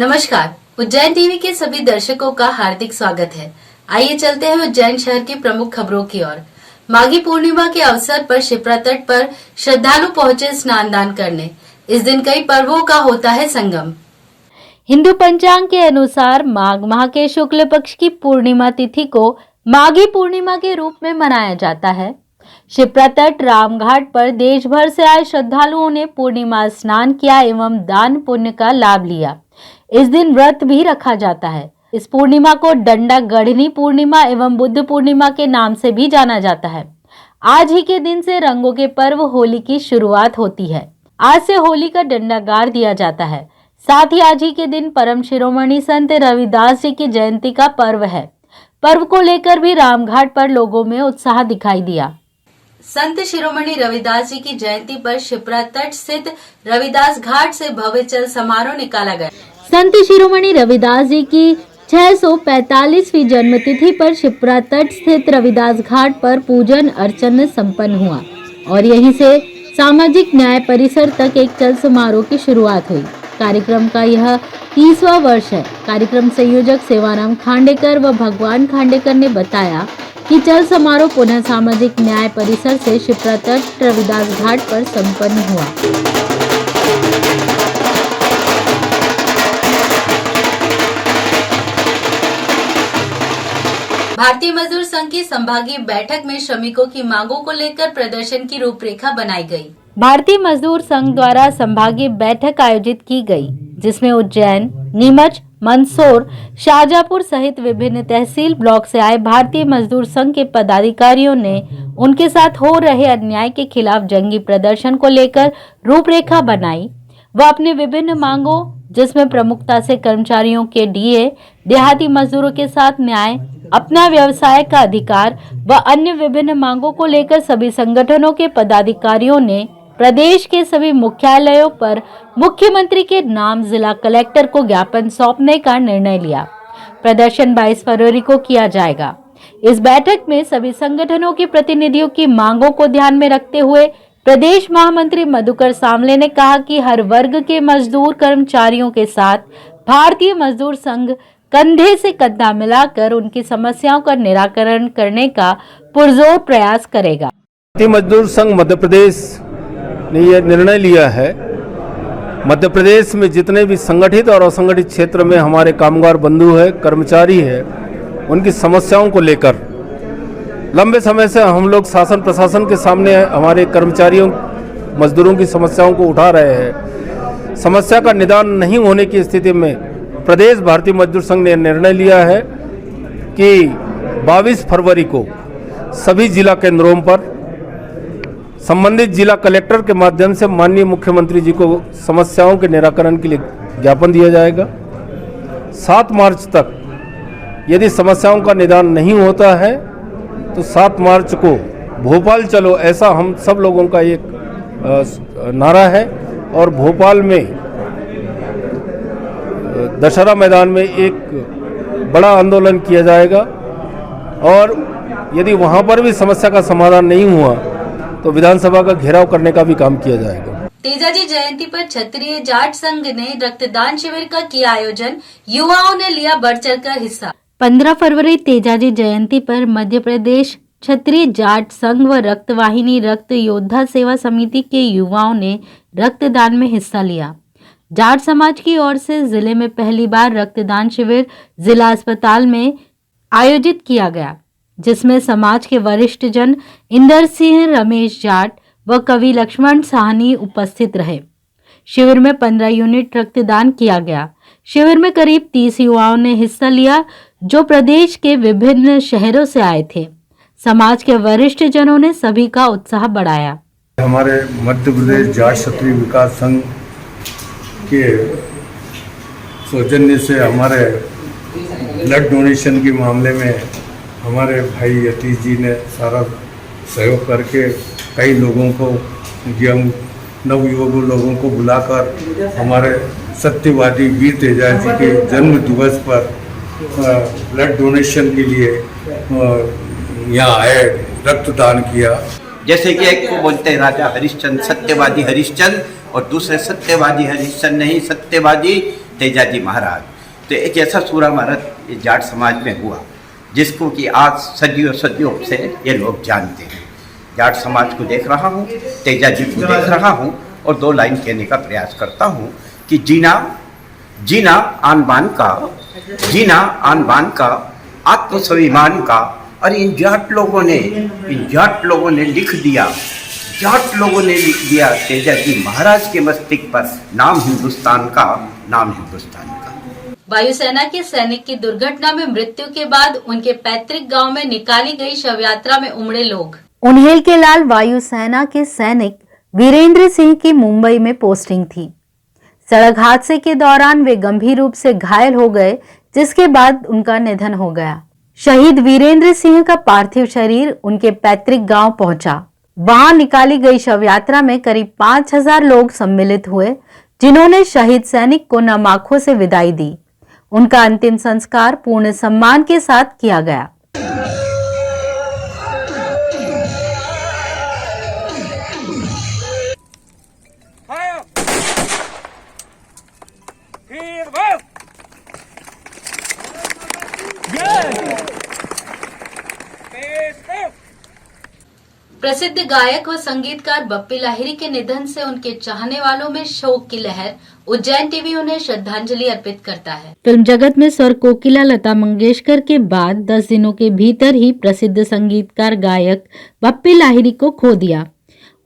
नमस्कार, उज्जैन टीवी के सभी दर्शकों का हार्दिक स्वागत है। आइए चलते हैं उज्जैन शहर की प्रमुख खबरों की ओर। माघी पूर्णिमा के अवसर पर शिप्रा तट पर श्रद्धालु पहुंचे स्नान दान करने। इस दिन कई पर्वों का होता है संगम। हिंदू पंचांग के अनुसार माघ माह के शुक्ल पक्ष की पूर्णिमा तिथि को माघी पूर्णिमा के रूप में मनाया जाता है। शिप्रा तट रामघाट पर देश भर से आए श्रद्धालुओं ने पूर्णिमा स्नान किया एवं दान पुण्य का लाभ लिया। इस दिन व्रत भी रखा जाता है। इस पूर्णिमा को डंडा गढ़नी पूर्णिमा एवं बुद्ध पूर्णिमा के नाम से भी जाना जाता है। आज ही के दिन से रंगों के पर्व होली की शुरुआत होती है। आज से होली का डंडा गाड़ दिया जाता है। साथ ही आज ही के दिन परम शिरोमणि संत रविदास जी की जयंती का पर्व है। पर्व को लेकर भी रामघाट पर लोगों में उत्साह दिखाई दिया। संत शिरोमणि रविदास जी की जयंती पर शिप्रा तट स्थित रविदास घाट से भव्य चल समारोह निकाला गया। संत शिरोमणि रविदास जी की 645वीं जन्मतिथि पर शिप्रा तट स्थित रविदास घाट पर पूजन अर्चन संपन्न हुआ और यहीं से सामाजिक न्याय परिसर तक एक चल समारोह की शुरुआत हुई। कार्यक्रम का यह 30वां वर्ष है। कार्यक्रम संयोजक सेवाराम खांडेकर व भगवान खांडेकर ने बताया कि चल समारोह पुनः सामाजिक न्याय परिसर से शिप्रा तट रविदास घाट पर संपन्न हुआ। भारतीय मजदूर संघ की संभागीय बैठक में श्रमिकों की मांगों को लेकर प्रदर्शन की रूपरेखा बनाई गई। भारतीय मजदूर संघ द्वारा संभागीय बैठक आयोजित की गई, जिसमें उज्जैन, नीमच, मंदसौर, शाहजहांपुर सहित विभिन्न तहसील ब्लॉक से आए भारतीय मजदूर संघ के पदाधिकारियों ने उनके साथ हो रहे अन्याय के खिलाफ जंगी प्रदर्शन को लेकर रूपरेखा बनाई व अपने विभिन्न मांगों, जिसमें प्रमुखता से कर्मचारियों के डीए, देहाती मजदूरों के साथ न्याय, अपना व्यवसाय का अधिकार व अन्य विभिन्न मांगों को लेकर सभी संगठनों के पदाधिकारियों ने प्रदेश के सभी मुख्यालयों पर मुख्यमंत्री के नाम जिला कलेक्टर को ज्ञापन सौंपने का निर्णय लिया। प्रदर्शन 22 फरवरी को किया जाएगा। इस बैठक में सभी संगठनों के प्रतिनिधियों की मांगों को ध्यान में रखते हुए प्रदेश महामंत्री मधुकर सामले ने कहा कि हर वर्ग के मजदूर कर्मचारियों के साथ भारतीय मजदूर संघ कंधे से कंधा मिलाकर उनकी समस्याओं का निराकरण करने का पुरजोर प्रयास करेगा। भारतीय मजदूर संघ मध्य प्रदेश ने यह निर्णय लिया है, मध्य प्रदेश में जितने भी संगठित और असंगठित क्षेत्र में हमारे कामगार बंधु है, कर्मचारी है, उनकी समस्याओं को लेकर लंबे समय से हम लोग शासन प्रशासन के सामने हमारे कर्मचारियों मजदूरों की समस्याओं को उठा रहे हैं। समस्या का निदान नहीं होने की स्थिति में प्रदेश भारतीय मजदूर संघ ने निर्णय लिया है कि 22 फरवरी को सभी जिला केंद्रों पर संबंधित जिला कलेक्टर के माध्यम से माननीय मुख्यमंत्री जी को समस्याओं के निराकरण के लिए ज्ञापन दिया जाएगा। 7 मार्च तक यदि समस्याओं का निदान नहीं होता है तो 7 मार्च को भोपाल चलो, ऐसा हम सब लोगों का एक नारा है और भोपाल में दशहरा मैदान में एक बड़ा आंदोलन किया जाएगा और यदि वहां पर भी समस्या का समाधान नहीं हुआ तो विधानसभा का घेराव करने का भी काम किया जाएगा। तेजाजी जयंती पर क्षत्रिय जाट संघ ने रक्तदान शिविर का किया आयोजन, युवाओं ने लिया बढ़ चढ़कर हिस्सा। 15 फरवरी तेजाजी जयंती पर मध्य प्रदेश क्षत्रिय जाट संघ व रक्तवाहिनी रक्त योद्धा सेवा समिति के युवाओं ने रक्तदान में हिस्सा लिया। जाट समाज की ओर से जिले में पहली बार रक्तदान शिविर जिला अस्पताल में आयोजित किया गया, जिसमें समाज के वरिष्ठ जन इंदर सिंह रमेश जाट व कवि लक्ष्मण साहनी उपस्थित रहे। शिविर में 15 यूनिट रक्तदान किया गया। शिविर में करीब 30 युवाओं ने हिस्सा लिया, जो प्रदेश के विभिन्न शहरों से आए थे। समाज के वरिष्ठ जनों ने सभी का उत्साह बढ़ाया। हमारे मध्य प्रदेश जाट क्षत्रिय विकास संघ के सौजन्य से हमारे ब्लड डोनेशन के मामले में हमारे भाई यतीश जी ने सारा सहयोग करके कई लोगों को, यंग नवयुवक लोगों को बुलाकर हमारे सत्यवादी वीर तेजाजी जी के जन्म दिवस पर ब्लड डोनेशन के लिए यहाँ आए, रक्तदान किया। जैसे कि एक को बोलते हैं राजा हरिश्चंद्र, सत्यवादी हरिश्चंद्र, और दूसरे सत्यवादी हरिश्चंद्र नहीं, सत्यवादी तेजाजी महाराज। तो एक ऐसा सूरा महाराज ये जाट समाज में हुआ जिसको कि आज सदियों सदियों से ये लोग जानते हैं। जाट समाज को देख रहा हूँ, तेजाजी को देख रहा हूँ और दो लाइन कहने का प्रयास करता हूँ कि जीना आन बान का आत्मस्वाभिमान का। और इन जाट लोगों ने लिख दिया तेजाजी महाराज के मस्तिष्क पर नाम हिंदुस्तान का। वायुसेना के सैनिक की दुर्घटना में मृत्यु के बाद उनके पैतृक गांव में निकाली गई शव यात्रा में उमड़े लोग। उन्हेल के लाल वायुसेना के सैनिक वीरेंद्र सिंह की मुंबई में पोस्टिंग थी। सड़क हादसे के दौरान वे गंभीर रूप से घायल हो गए, जिसके बाद उनका निधन हो गया। शहीद वीरेंद्र सिंह का पार्थिव शरीर उनके पैतृक गांव पहुंचा। वहां निकाली गई शव यात्रा में करीब 5000 लोग सम्मिलित हुए, जिन्होंने शहीद सैनिक को नम आंखों से विदाई दी। उनका अंतिम संस्कार पूर्ण सम्मान के साथ किया गया। प्रसिद्ध गायक व संगीतकार बप्पी लाहिरी के निधन से उनके चाहने वालों में शोक की लहर। उज्जैन टीवी उन्हें श्रद्धांजलि अर्पित करता है। फिल्म जगत में स्वर कोकिला लता मंगेशकर के बाद 10 दिनों के भीतर ही प्रसिद्ध संगीतकार गायक बप्पी लाहिरी को खो दिया।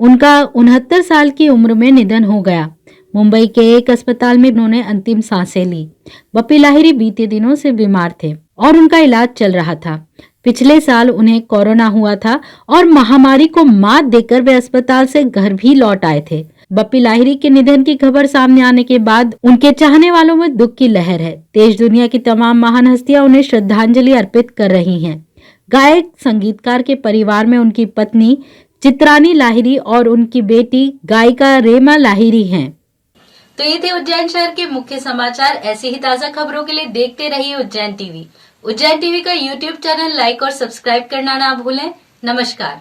उनका 69 साल की उम्र में निधन हो गया। मुंबई के एक अस्पताल में उन्होंने अंतिम सांसें ली। बप्पी लाहिरी बीते दिनों से बीमार थे और उनका इलाज चल रहा था। पिछले साल उन्हें कोरोना हुआ था और महामारी को मात देकर वे अस्पताल से घर भी लौट आए थे। बप्पी लाहिरी के निधन की खबर सामने आने के बाद उनके चाहने वालों में दुख की लहर है। देश दुनिया की तमाम महान हस्तियां उन्हें श्रद्धांजलि अर्पित कर रही हैं। गायक संगीतकार के परिवार में उनकी पत्नी चित्रानी लाहिरी और उनकी बेटी गायिका रेमा लाहिरी हैं। तो ये थे उज्जैन शहर के मुख्य समाचार। ऐसी ही ताजा खबरों के लिए देखते रहिए उज्जैन टीवी। उज्जैन टीवी का यूट्यूब चैनल लाइक और सब्सक्राइब करना ना भूलें। नमस्कार।